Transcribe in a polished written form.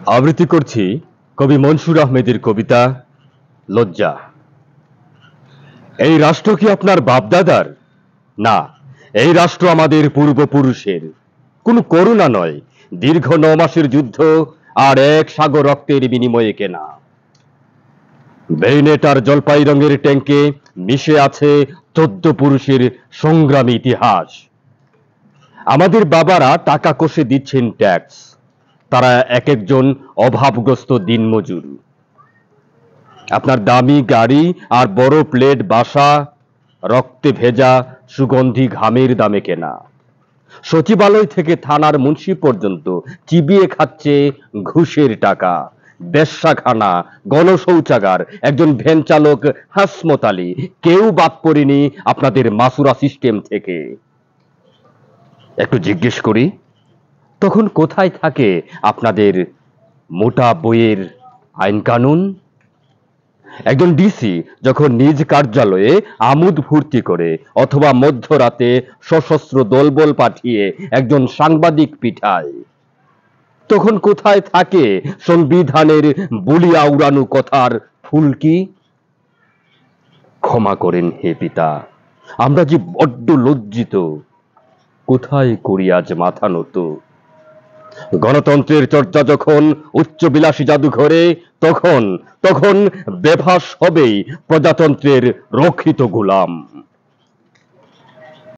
আবৃত্তি করছি কবি মনসুর আহমেদের কবিতা লজ্জা। এই রাষ্ট্র কি আপনার বাপদাদার? না, এই রাষ্ট্র আমাদের পূর্বপুরুষের। কোনো করুণা নয়, দীর্ঘ 9 মাসের যুদ্ধ আর এক সাগর রক্তের বিনিময়ে কেনা। বেইনেট আর জলপাই রঙের ট্যাঙ্কে মিশে আছে 14 পুরুষের সংগ্রামী ইতিহাস। আমাদের বাবারা টাকা কষে দিচ্ছেন ট্যাক্স, তারা এক একজন অভাবগ্রস্ত দিনমজুর। আপনার দামি গাড়ি আর বড় প্লেট বাসা রক্তে ভেজা সুগন্ধি ঘামের দামে কেনা। সচিবালয় থেকে থানার মুন্সি পর্যন্ত চিবিয়ে খাচ্ছে ঘুষের টাকা। বেশ্যাখানা, গণশৌচাগার, একজন ভ্যান চালক হাসমত আলী, কেউ বাদ পড়েনি আপনাদের মাসুরা সিস্টেম থেকে। একটু জিজ্ঞেস করি, তখন কোথায় থাকে আপনাদের মোটা বইয়ের আইন কানুন? একজন ডিসি যখন নিজ কার্যালয়ে আমোদ ফুর্তি করে অথবা মধ্যরাতে সশস্ত্র দলবল পাঠিয়ে একজন সাংবাদিক পিঠায়, তখন কোথায় থাকে সংবিধানের বলিয়া উড়ানো কথার ফুলকি? ক্ষমা করেন হে পিতা, আমরা যে বড্ড লজ্জিত। কোথায় করি আজ মাথা নত? গণতন্ত্রের চর্চা যখন উচ্চবিলাসী জাদুঘরে, তখন তখন বেফাঁস হবেই প্রজাতন্ত্রের রক্ষিত গোলাম।